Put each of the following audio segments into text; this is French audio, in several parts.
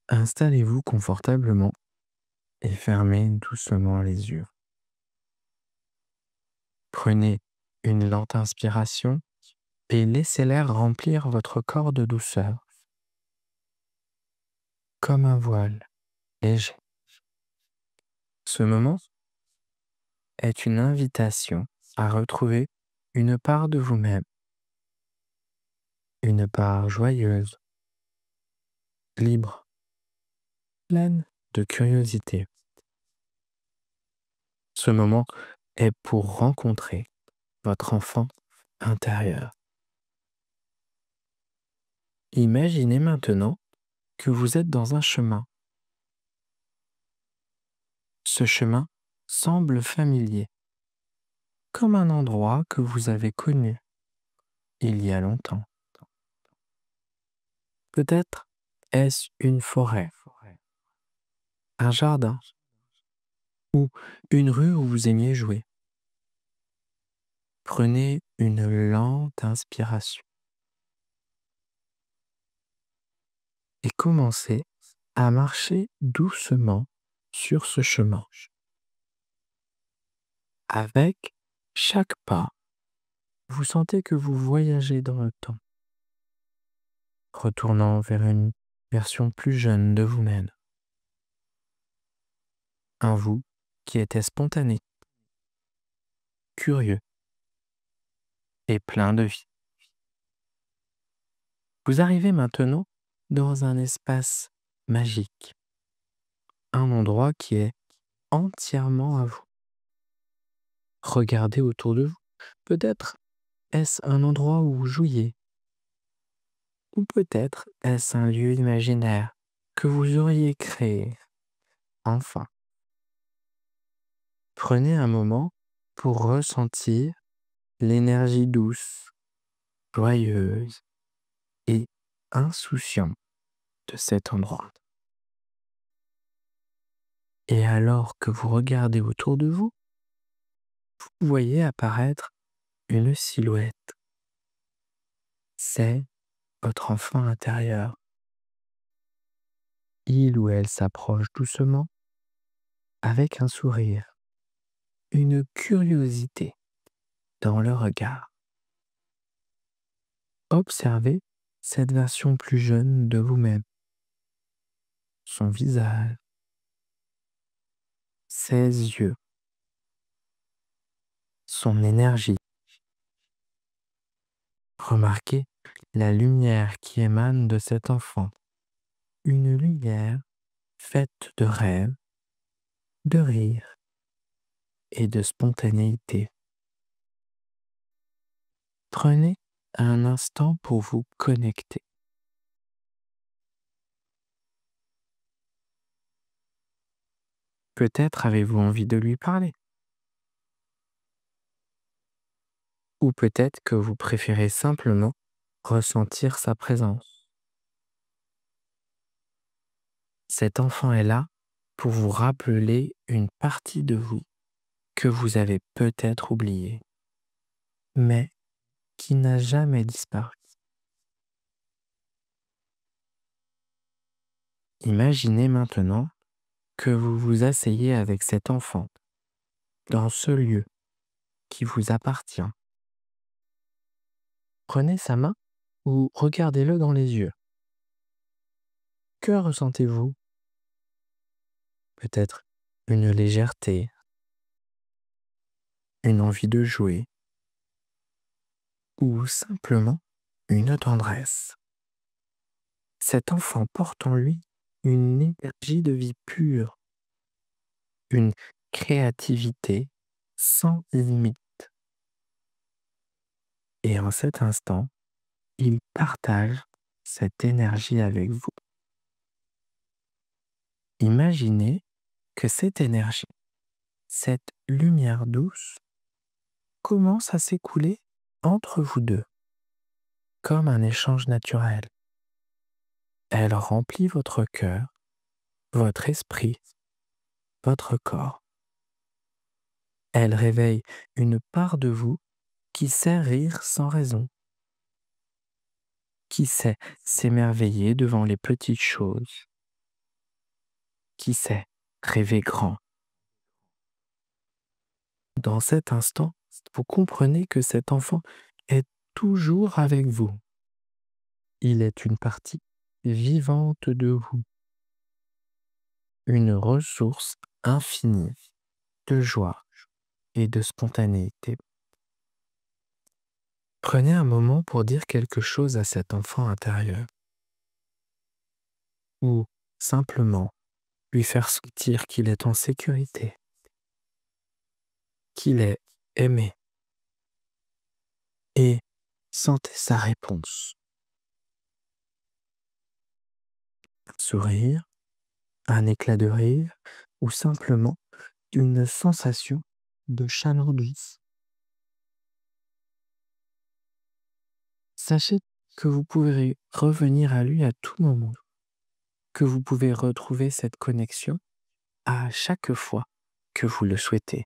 Installez-vous confortablement et fermez doucement les yeux. Prenez une lente inspiration et laissez l'air remplir votre corps de douceur, comme un voile léger. Ce moment est une invitation à retrouver une part de vous-même, une part joyeuse, libre, pleine de curiosité. Ce moment est pour rencontrer votre enfant intérieur. Imaginez maintenant que vous êtes dans un chemin. Ce chemin semble familier, comme un endroit que vous avez connu il y a longtemps. Peut-être est-ce une forêt, un jardin ou une rue où vous aimiez jouer. Prenez une lente inspiration et commencez à marcher doucement sur ce chemin. Avec chaque pas, vous sentez que vous voyagez dans le temps, retournant vers une version plus jeune de vous-même. Un vous qui était spontané, curieux et plein de vie. Vous arrivez maintenant dans un espace magique, un endroit qui est entièrement à vous. Regardez autour de vous. Peut-être est-ce un endroit où vous jouiez, ou peut-être est-ce un lieu imaginaire que vous auriez créé. Enfin, prenez un moment pour ressentir l'énergie douce, joyeuse et insouciante de cet endroit. Et alors que vous regardez autour de vous, vous voyez apparaître une silhouette. C'est votre enfant intérieur. Il ou elle s'approche doucement avec un sourire, une curiosité dans le regard. Observez cette version plus jeune de vous-même, son visage, ses yeux, son énergie. Remarquez la lumière qui émane de cet enfant, une lumière faite de rêve, de rire et de spontanéité. Prenez un instant pour vous connecter. Peut-être avez-vous envie de lui parler. Ou peut-être que vous préférez simplement ressentir sa présence. Cet enfant est là pour vous rappeler une partie de vous que vous avez peut-être oubliée, mais qui n'a jamais disparu. Imaginez maintenant que vous vous asseyez avec cet enfant dans ce lieu qui vous appartient. Prenez sa main ou regardez-le dans les yeux. Que ressentez-vous? Peut-être une légèreté, une envie de jouer ou simplement une tendresse. Cet enfant porte en lui une énergie de vie pure, une créativité sans limite. Et en cet instant, il partage cette énergie avec vous. Imaginez que cette énergie, cette lumière douce, commence à s'écouler entre vous deux, comme un échange naturel. Elle remplit votre cœur, votre esprit, votre corps. Elle réveille une part de vous qui sait rire sans raison, qui sait s'émerveiller devant les petites choses, Qui sait, rêvez grand. Dans cet instant, vous comprenez que cet enfant est toujours avec vous. Il est une partie vivante de vous, une ressource infinie de joie et de spontanéité. Prenez un moment pour dire quelque chose à cet enfant intérieur, ou simplement lui faire sentir qu'il est en sécurité, qu'il est aimé, et sentez sa réponse. Un sourire, un éclat de rire, ou simplement une sensation de chaleur douce. Sachez que vous pouvez revenir à lui à tout moment, que vous pouvez retrouver cette connexion à chaque fois que vous le souhaitez.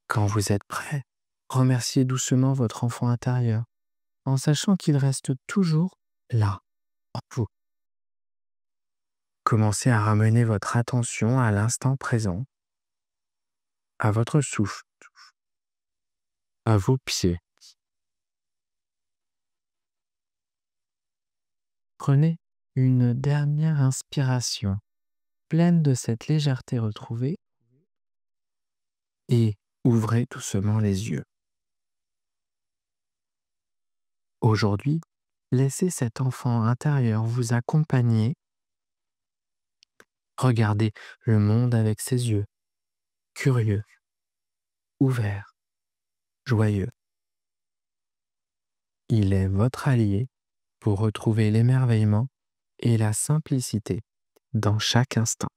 Quand vous êtes prêt, remerciez doucement votre enfant intérieur, en sachant qu'il reste toujours là, en vous. Commencez à ramener votre attention à l'instant présent, à votre souffle, à vos pieds. Prenez une dernière inspiration, pleine de cette légèreté retrouvée, et ouvrez doucement les yeux. Aujourd'hui, laissez cet enfant intérieur vous accompagner. Regardez le monde avec ses yeux, curieux, ouverts, joyeux. Il est votre allié pour retrouver l'émerveillement et la simplicité dans chaque instant.